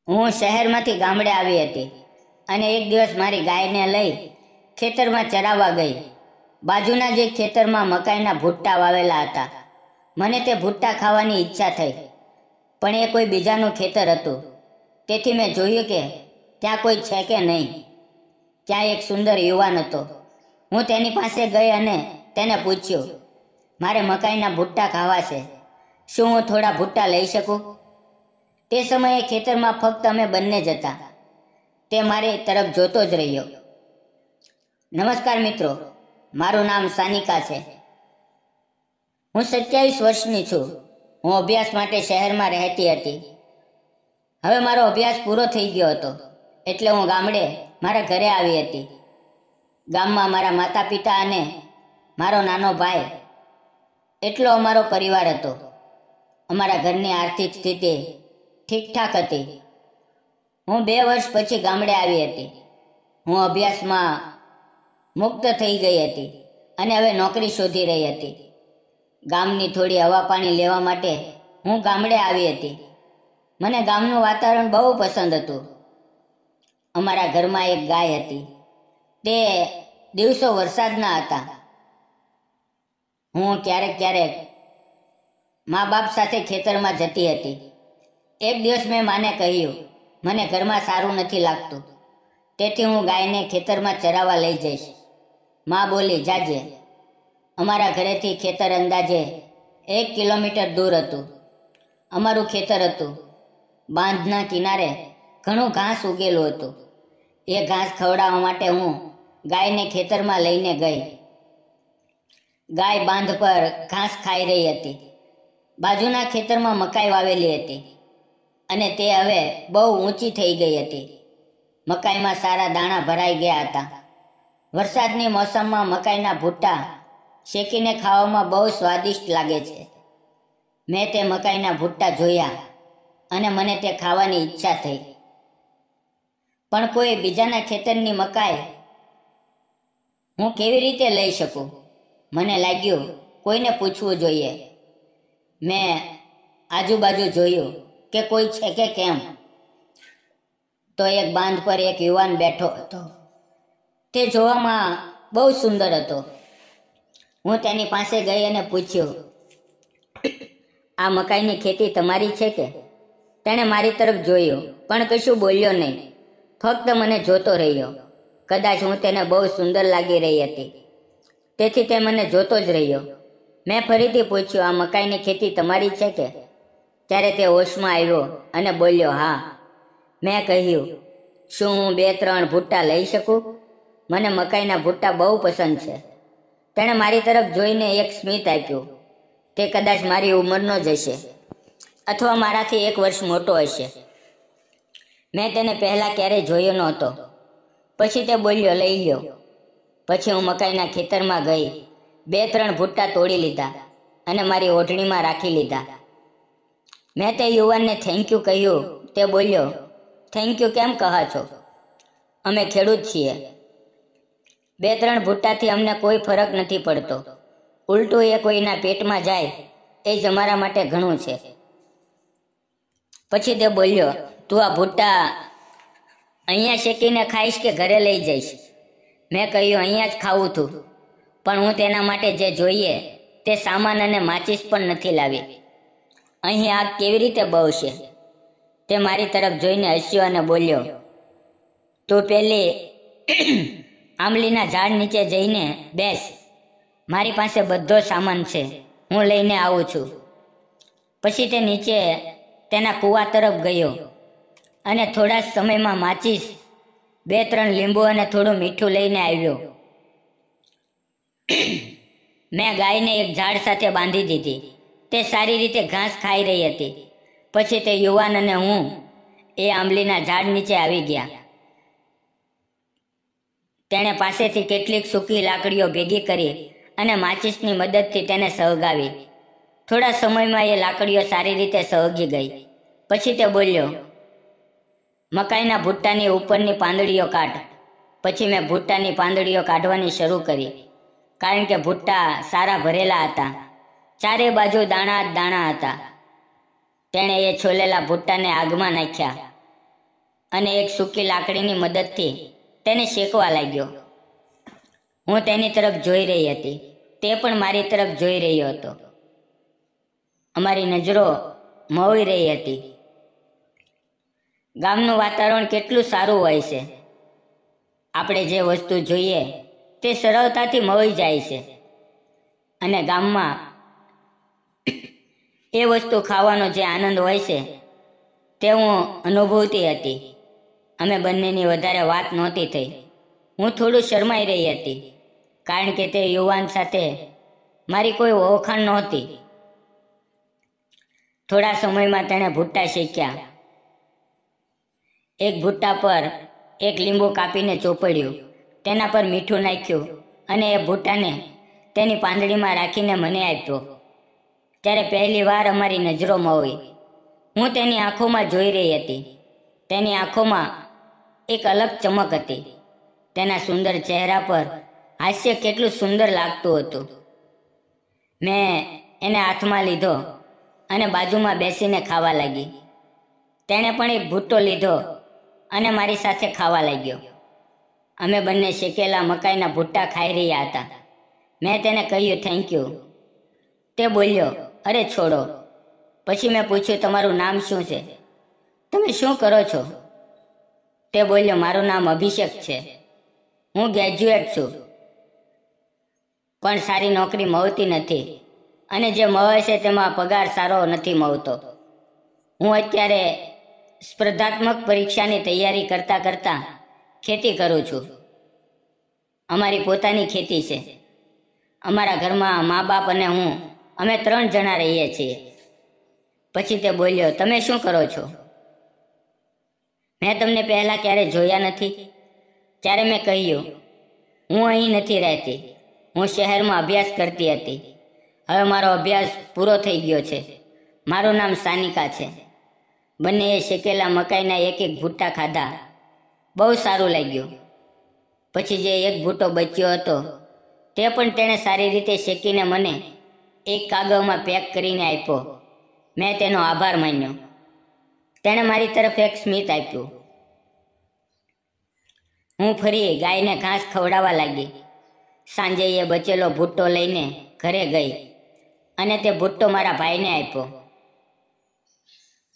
હું શહેરમાંથી ગામડે આવી હતી અને એક દિવસ મારી ગાયને લઈ ખેતરમાં ચરાવવા ગઈ. બાજુના જ એક ખેતરમાં મકાઈના ભૂટ્ટા વાવેલા હતા. મને તે ભૂટ્ટા ખાવાની ઈચ્છા થઈ, પણ એ કોઈ બીજાનું ખેતર હતું. તેથી મેં જોયું કે ત્યાં કોઈ છે કે નહીં. ત્યાં એક સુંદર યુવાન હતો. હું તેની પાસે ગઈ અને તેને પૂછ્યું, મારે મકાઈના ભૂટ્ટા ખાવા છે, શું હું થોડા ભૂટ્ટા લઈ શકું? તે સમયે ખેતરમાં ફક્ત અમે બંને જ હતા. તે મારી તરફ જોતો જ રહ્યો. નમસ્કાર મિત્રો, મારું નામ સાનિકા છે. હું 27 વર્ષની છું. હું અભ્યાસ માટે શહેરમાં રહેતી હતી. હવે મારો અભ્યાસ પૂરો થઈ ગયો હતો, એટલે હું ગામડે મારા ઘરે આવી હતી. ગામમાં મારા માતા પિતા અને મારો નાનો ભાઈ, એટલો અમારો પરિવાર હતો. અમારા ઘરની આર્થિક સ્થિતિ ઠીકઠાક હતી. હું 2 વર્ષ પછી ગામડે આવી હતી. હું અભ્યાસમાં મુક્ત થઈ ગઈ હતી અને હવે નોકરી શોધી રહી હતી. ગામની થોડી હવા પાણી લેવા માટે હું ગામડે આવી હતી. મને ગામનું વાતાવરણ બહુ પસંદ હતું. અમારા ઘરમાં એક ગાય હતી. તે દિવસો વરસાદના હતા. હું ક્યારેક મા બાપ સાથે ખેતરમાં જતી હતી. એક દિવસ મેં માને કહ્યું, મને ઘરમાં સારું નથી લાગતું, તેથી હું ગાયને ખેતરમાં ચરાવવા લઈ જઈશ. મા બોલી, જાજે. અમારા ઘરેથી ખેતર અંદાજે 1 કિલોમીટર દૂર હતું. અમારું ખેતર હતું. બાંધના કિનારે ઘણું ઘાસ ઉગેલું હતું. એ ઘાસ ખવડાવવા માટે હું ગાયને ખેતરમાં લઈને ગઈ. ગાય બાંધ પર ઘાસ ખાઈ રહી હતી. બાજુના ખેતરમાં મકાઈ વાવેલી હતી અને તે હવે બહુ ઊંચી થઈ ગઈ હતી. મકાઈમાં સારા દાણા ભરાઈ ગયા હતા. વરસાદની મોસમમાં મકાઈના ભૂટ્ટા શેકીને ખાવામાં બહુ સ્વાદિષ્ટ લાગે છે. મેં તે મકાઈના ભૂટ્ટા જોયા અને મને તે ખાવાની ઈચ્છા થઈ. પણ કોઈ બીજાના ખેતરની મકાઈ હું કેવી રીતે લઈ શકું? મને લાગ્યું કોઈને પૂછવું જોઈએ. મેં આજુબાજુ જોયું કે કોઈ છે કે કેમ. તો એક બાંધ પર એક યુવાન બેઠો હતો. તે જોવામાં બહુ સુંદર હતો. હું તેની પાસે ગઈ અને પૂછ્યું, આ મકાઈની ખેતી તમારી છે કે? તેણે મારી તરફ જોયું પણ કશું બોલ્યો નહીં. ફક્ત મને જોતો રહ્યો. કદાચ હું તેને બહુ સુંદર લાગી રહી હતી, તેથી તે મને જોતો જ રહ્યો. મેં ફરીથી પૂછ્યું, આ મકાઈની ખેતી તમારી છે કે? ત્યારે તે હોશમાં આવ્યો અને બોલ્યો, હા. મેં કહ્યું, શું હું 2-3 ભૂટ્ટા લઈ શકું? મને મકાઈના ભૂટ્ટા બહુ પસંદ છે. તેણે મારી તરફ જોઈને એક સ્મિત આપ્યું. તે કદાચ મારી ઉંમરનો જ હશે અથવા મારાથી 1 વર્ષ મોટો હશે. મેં તેને પહેલાં ક્યારેય જોયો નહોતો. પછી તે બોલ્યો, લઈ લ્યો. પછી હું મકાઈના ખેતરમાં ગઈ. 2-3 ભૂટ્ટા તોડી લીધા અને મારી ઓઢણીમાં રાખી લીધા. મેં તે યુવાનને થેન્ક યુ કહ્યું. તે બોલ્યો, થેન્ક યુ કેમ કહો છો? અમે ખેડૂત છીએ. 2-3 ભૂટ્ટાથી અમને કોઈ ફરક નથી પડતો. ઉલટું એ કોઈના પેટમાં જાય એ જ અમારા માટે ઘણું છે. પછી તે બોલ્યો, તું આ ભૂટ્ટા અહીંયા શેકીને ખાઈશ કે ઘરે લઈ જઈશ? મેં કહ્યું, અહીંયા જ ખાવું છું, પણ હું તેના માટે જે જોઈએ તે સામાન અને માચીસ પણ નથી લાવી. અહીં આગ કેવી રીતે બળશે? તે મારી તરફ જોઈને હસ્યો અને બોલ્યો, તું પેલી આંબલીના ઝાડ નીચે જઈને બેસ. મારી પાસે બધો સામાન છે, હું લઈને આવું છું. પછી તે નીચે તેના કૂવા તરફ ગયો અને થોડા સમયમાં માચીસ, 2-3 લીંબુ અને થોડું મીઠું લઈને આવ્યો. મેં ગાયને એક ઝાડ સાથે બાંધી દીધી. તે સારી રીતે ઘાસ ખાઈ રહી હતી. પછી તે યુવાન અને હું એ આંબલીના ઝાડ નીચે આવી ગયા. તેણે પાસેથી કેટલીક સૂકી લાકડીઓ ભેગી કરી અને માચીસની મદદથી તેને સળગાવી. થોડા સમયમાં એ લાકડીઓ સારી રીતે સળગી ગઈ. પછી તે બોલ્યો, મકાઈના ભૂટ્ટાની ઉપરની પાંદડીઓ કાઢ. પછી મેં ભૂટ્ટાની પાંદડીઓ કાઢવાની શરૂ કરી, કારણ કે ભૂટ્ટા સારા ભરેલા હતા. ચારે બાજુ દાણા જ દાણા હતા. તેણે એ છોલેલા ભૂટ્ટાને આગમાં નાખ્યા અને એક સૂકી લાકડીની મદદથી તેને શેકવા લાગ્યો. હું તેની તરફ જોઈ રહી હતી, તે પણ મારી તરફ જોઈ રહ્યો હતો. અમારી નજરો મળી રહી હતી. ગામનું વાતાવરણ કેટલું સારું હોય છે. આપણે જે વસ્તુ જોઈએ તે સરળતાથી મળી જાય છે, અને ગામમાં એ વસ્તુ ખાવાનો જે આનંદ હોય છે તે હું અનુભવતી હતી. અમે બંનેની વધારે વાત નહોતી થઈ. હું થોડું શરમાઈ રહી હતી, કારણ કે તે યુવાન સાથે મારી કોઈ ઓળખાણ નહોતી. થોડા સમયમાં તેણે ભૂટ્ટા શેક્યા. એક ભૂટ્ટા પર એક લીંબુ કાપીને ચોપડ્યું, તેના પર મીઠું નાખ્યું અને એ ભૂટ્ટાને તેની પાંદડીમાં રાખીને મને આપ્યો. ત્યારે પહેલી વાર અમારી નજરો મળી. હું તેની આંખોમાં જોઈ રહી હતી. તેની આંખોમાં એક અલગ ચમક હતી. તેના સુંદર ચહેરા પર હાસ્ય કેટલું સુંદર લાગતું હતું. મેં એને હાથમાં લીધો અને બાજુમાં બેસીને ખાવા લાગી. તેણે પણ એક ભૂટ્ટો લીધો અને મારી સાથે ખાવા લાગ્યો. અમે બંને શેકેલા મકાઈના ભૂટ્ટા ખાઈ રહ્યા હતા. મેં તેને કહ્યું, થેન્ક યુ. તે બોલ્યો, અરે છોડો. પછી મેં પૂછ્યું, તમારું નામ શું છે? તમે શું કરો છો? તે બોલ્યો, મારું નામ અભિષેક છે. હું ગ્રેજ્યુએટ છું, પણ સારી નોકરી મળતી નથી, અને જે મળે છે તેમાં પગાર સારો નથી મળતો. હું અત્યારે સ્પર્ધાત્મક પરીક્ષાની તૈયારી કરતાં કરતાં ખેતી કરું છું. અમારી પોતાની ખેતી છે. અમારા ઘરમાં મા બાપ અને હું, અમે 3 જણા રહીએ છીએ. પછી તે બોલ્યો, તમે શું કરો છો? મેં તમને પહેલાં ક્યારે જોયા નથી. ત્યારે મેં કહ્યું, હું અહીં નથી રહેતી. હું શહેરમાં અભ્યાસ કરતી હતી. હવે મારો અભ્યાસ પૂરો થઈ ગયો છે. મારું નામ સાનિકા છે. બંનેએ શેકેલા મકાઈના એક ભૂટ્ટા ખાધા. બહુ સારું લાગ્યું. પછી જે એક ભૂટ્ટો બચ્યો હતો તે પણ તેણે સારી રીતે શેકીને મને એક કાગળમાં પેક કરીને આપ્યો. મેં તેનો આભાર માન્યો. તેણે મારી તરફ એક સ્મિત આપ્યું. હું ફરી ગાયને ઘાસ ખવડાવવા લાગી. સાંજે એ બચેલો ભૂટ્ટો લઈને ઘરે ગઈ અને તે ભૂટ્ટો મારા ભાઈને આપ્યો.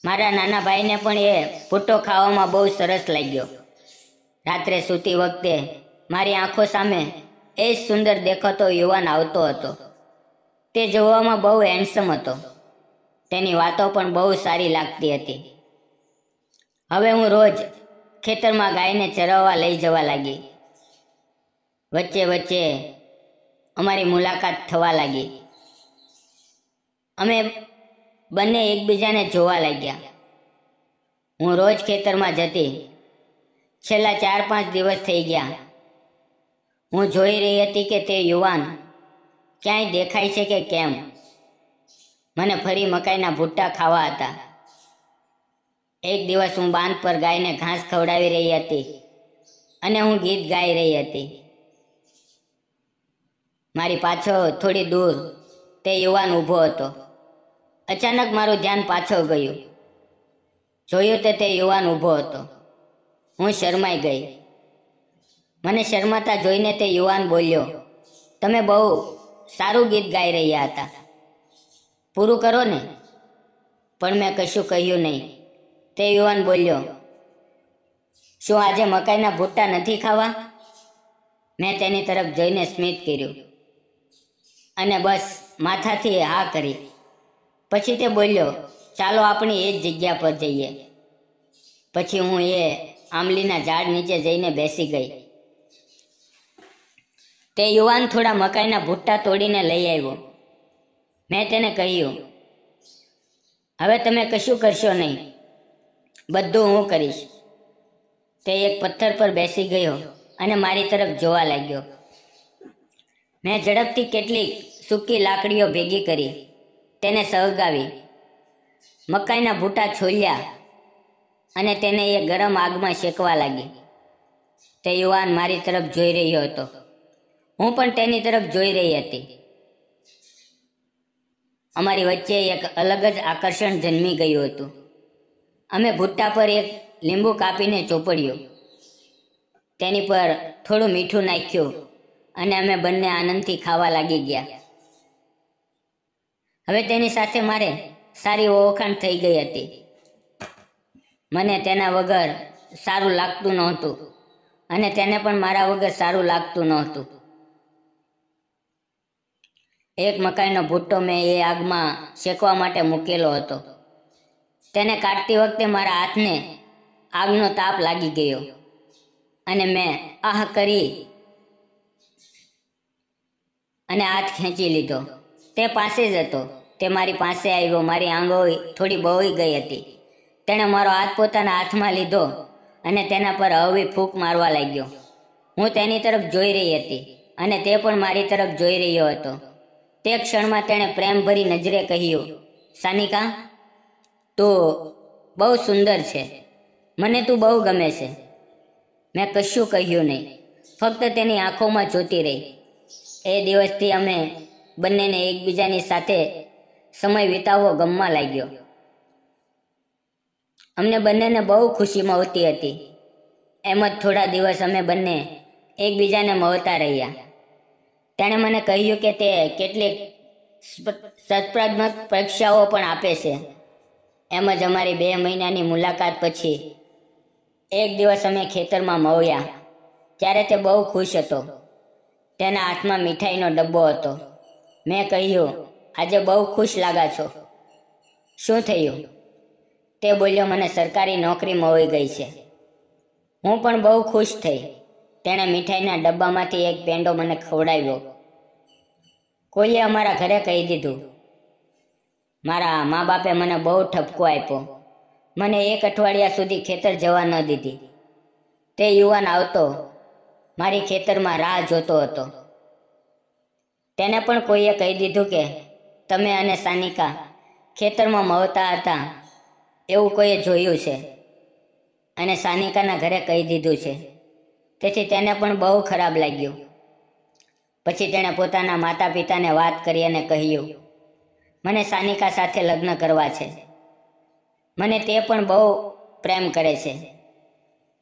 મારા નાના ભાઈને પણ એ ભૂટ્ટો ખાવામાં બહુ સરસ લાગ્યો. રાત્રે સૂતી વખતે મારી આંખો સામે એ જ સુંદર દેખાતો યુવાન આવતો હતો. તે જોવામાં બહુ હેન્ડસમ હતો. તેની વાતો પણ બહુ સારી લાગતી હતી. હવે હું રોજ ખેતરમાં ગાયને ચરાવવા લઈ જવા લાગી. વચ્ચે વચ્ચે અમારી મુલાકાત થવા લાગી. અમે બંને એકબીજાને જોવા લાગ્યા. હું રોજ ખેતરમાં જતી. છેલ્લા 4-5 દિવસ થઈ ગયા. હું જોઈ રહી હતી કે તે યુવાન ક્યાંય દેખાય છે કે કેમ. મને ફરી મકાઈના ભૂટ્ટા ખાવા હતા. એક દિવસ હું બાંધ પર ગાયને ઘાસ ખવડાવી રહી હતી અને હું ગીત ગાઈ રહી હતી. મારી પાછળ થોડી દૂર તે યુવાન ઊભો હતો. અચાનક મારું ધ્યાન પાછળ ગયું. જોયું તો તે યુવાન ઊભો હતો. હું શરમાઈ ગઈ. મને શરમાતા જોઈને તે યુવાન બોલ્યો, તમે બહુ સારું ગીત ગાઈ રહ્યા હતા. પૂરું કરો ને. પણ મેં કશું કહ્યું નહીં. તે યુવાન બોલ્યો, શું આજે મકાઈના ભૂટ્ટા નથી ખાવા? મેં તેની તરફ જોઈને સ્મિત કર્યું અને બસ માથાથી હા કરી. પછી તે બોલ્યો, ચાલો આપણે એ જ જગ્યા પર જઈએ. પછી હું એ આંબલીના ઝાડ નીચે જઈને બેસી ગઈ. તે યુવાન થોડા મકાઈના ભૂટ્ટા તોડીને લઈ આવ્યો. મેં તેને કહ્યું, હવે તમે કશું કરશો નહીં, બધું હું કરીશ. તે એક પથ્થર પર બેસી ગયો અને મારી તરફ જોવા લાગ્યો. મેં ઝડપથી કેટલીક સૂકી લાકડીઓ ભેગી કરી, તેને સળગાવી, મકાઈના ભૂટ્ટા છોલ્યા અને તેને એ ગરમ આગમાં શેકવા લાગી. તે યુવાન મારી તરફ જોઈ રહ્યો હતો. હું પણ તેની તરફ જોઈ રહી હતી. અમારી વચ્ચે એક અલગ જ આકર્ષણ જન્મી ગયું હતું. અમે ભૂટ્ટા પર એક લીંબુ કાપીને ચોપડ્યું, તેની પર થોડું મીઠું નાખ્યું અને અમે બંને આનંદથી ખાવા લાગી ગયા. હવે તેની સાથે મારે સારી ઓળખાણ થઈ ગઈ હતી. મને તેના વગર સારું લાગતું નહોતું અને તેને પણ મારા વગર સારું લાગતું નહોતું. એક મકાઈનો ભૂટ્ટો મેં એ આગમાં શેકવા માટે મૂકેલો હતો. તેને કાઢતી વખતે મારા હાથને આગનો તાપ લાગી ગયો અને મેં આહ કરી અને હાથ ખેંચી લીધો. તે પાસે જ હતો. તે મારી પાસે આવ્યો. મારી આંગળી થોડી બળી ગઈ હતી. તેણે મારો હાથ પોતાના હાથમાં લીધો અને તેના પર હળવી ફૂંક મારવા લાગ્યો. હું તેની તરફ જોઈ રહી હતી અને તે પણ મારી તરફ જોઈ રહ્યો હતો. તે ક્ષણમાં તેણે પ્રેમભરી નજરે કહ્યું, સાનિકા, તું બહુ સુંદર છે. મને તું બહુ ગમે છે. મેં કશું કહ્યું નહીં, ફક્ત તેની આંખોમાં જોતી રહી. એ દિવસથી અમે બંનેને એકબીજાની સાથે સમય વિતાવવો ગમવા લાગ્યો. અમને બંનેને બહુ ખુશી મળતી હતી. એમ જ થોડા દિવસ અમે બંને એકબીજાને મળતા રહ્યા. તેણે મને કહ્યું કે તે કેટલીક સ્પર્ધાત્મક પરીક્ષાઓ પણ આપે છે. એમ જ અમારી 2 મહિનાની મુલાકાત પછી એક દિવસ અમે ખેતરમાં મળ્યા. ત્યારે તે બહુ ખુશ હતો. તેના હાથમાં મીઠાઈનો ડબ્બો હતો. મેં કહ્યું, આજે બહુ ખુશ લાગા છો. શું થયું? તે બોલ્યો, મને સરકારી નોકરી મળી ગઈ છે. હું પણ બહુ ખુશ થઈ. તેણે મીઠાઈના ડબ્બામાંથી એક પેંડો મને ખવડાવ્યો. કોઈએ અમારા ઘરે કહી દીધું. મારા મા બાપે મને બહુ ઠપકો આપ્યો. મને 1 અઠવાડિયા સુધી ખેતર જવા ન દીધી. તે યુવાન આવતો મારી ખેતરમાં રાહ જોતો હતો. તેને પણ કોઈએ કહી દીધું કે તમે અને સાનિકા ખેતરમાં મળતા હતા એવું કોઈએ જોયું છે અને સાનિકાના ઘરે કહી દીધું છે. તેથી તેને પણ બહુ ખરાબ લાગ્યું. પછી તેણે પોતાના માતા પિતાને વાત કરી અને કહ્યું, મને સાનિકા સાથે લગ્ન કરવા છે. મને તે પણ બહુ પ્રેમ કરે છે.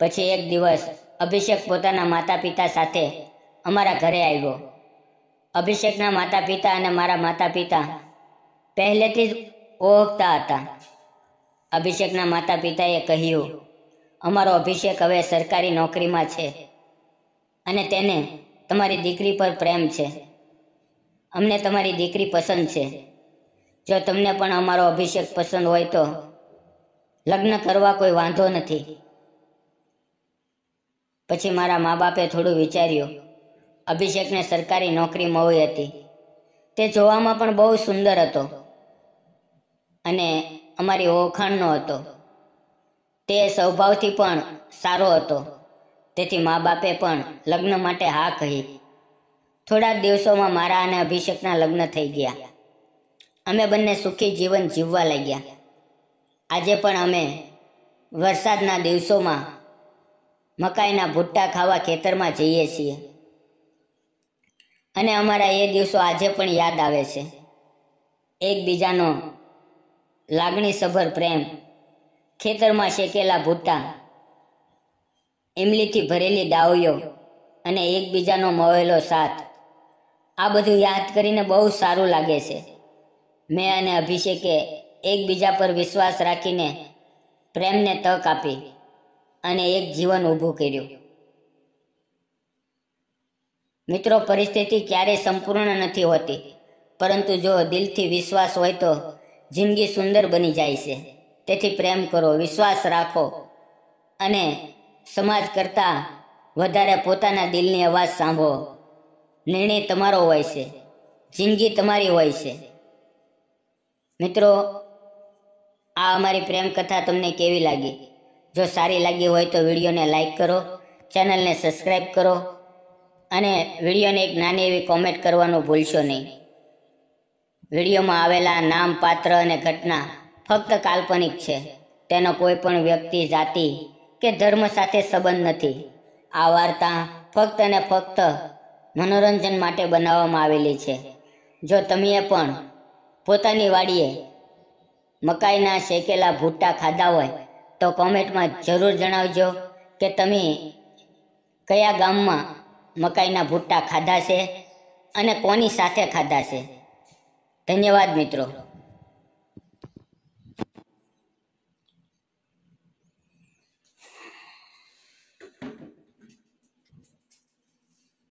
પછી એક દિવસ અભિષેક પોતાના માતા પિતા સાથે અમારા ઘરે આવ્યો. અભિષેકના માતા પિતા અને મારા માતા પિતા પહેલેથી જ ઓળખતા હતા. અભિષેકના માતા પિતાએ કહ્યું, અમારો અભિષેક હવે સરકારી નોકરીમાં છે અને તેને તમારી દીકરી પર પ્રેમ છે. અમને તમારી દીકરી પસંદ છે. જો તમને પણ અમારો અભિષેક પસંદ હોય તો લગ્ન કરવા કોઈ વાંધો નથી. પછી મારા મા બાપે થોડું વિચાર્યું. અભિષેકને સરકારી નોકરી મળી હતી. તે જોવામાં પણ બહુ સુંદર હતો અને અમારી ઓળખાણનો હતો. તે સ્વભાવથી પણ સારો હતો. તેથી મા બાપે પણ લગ્ન માટે હા કહી. થોડા જ દિવસોમાં મારા અને અભિષેકના લગ્ન થઈ ગયા. અમે બંને સુખી જીવન જીવવા લાગ્યા. આજે પણ અમે વરસાદના દિવસોમાં મકાઈના ભૂટ્ટા ખાવા ખેતરમાં જઈએ છીએ અને અમારા એ દિવસો આજે પણ યાદ આવે છે. એકબીજાનો લાગણીસભર પ્રેમ, ખેતરમાં શેકેલા ભૂટ્ટા, ઇમલીથી ભરેલી ડાળીઓ અને એકબીજાનો મળેલો સાથ, આ બધું યાદ કરીને બહુ સારું લાગે છે. મેં અને અભિષેકે એકબીજા પર વિશ્વાસ રાખીને પ્રેમને તક આપી અને એક જીવન ઊભું કર્યું. મિત્રો, પરિસ્થિતિ ક્યારેય સંપૂર્ણ નથી હોતી, પરંતુ જો દિલથી વિશ્વાસ હોય તો જિંદગી સુંદર બની જાય છે. તેથી પ્રેમ કરો, વિશ્વાસ રાખો અને સમાજ કરતાં વધારે પોતાના દિલની અવાજ સાંભળો. નિર્ણય તમારો હોય છે. જિંદગી તમારી હોય છે. મિત્રો, આ અમારી પ્રેમ કથા તમને કેવી લાગી? જો સારી લાગી હોય તો વિડીયોને લાઈક કરો, ચેનલને સબસ્ક્રાઈબ કરો અને વિડીયોને એક નાની એવી કોમેન્ટ કરવાનું ભૂલશો નહીં. વિડીયોમાં આવેલા નામ, પાત્ર અને ઘટના ફક્ત કાલ્પનિક છે. તેનો કોઈ પણ વ્યક્તિ, જાતિ કે ધર્મ સાથે સંબંધ નથી. આ વાર્તા ફક્ત અને ફક્ત મનોરંજન માટે બનાવવામાં આવેલી છે. જો તમે પણ પોતાની વાડીએ મકાઈના શેકેલા ભૂટ્ટા ખાધા હોય તો કોમેન્ટમાં જરૂર જણાવજો કે તમે કયા ગામમાં મકાઈના ભૂટ્ટા ખાધા છે અને કોની સાથે ખાધા છે. ધન્યવાદ મિત્રો.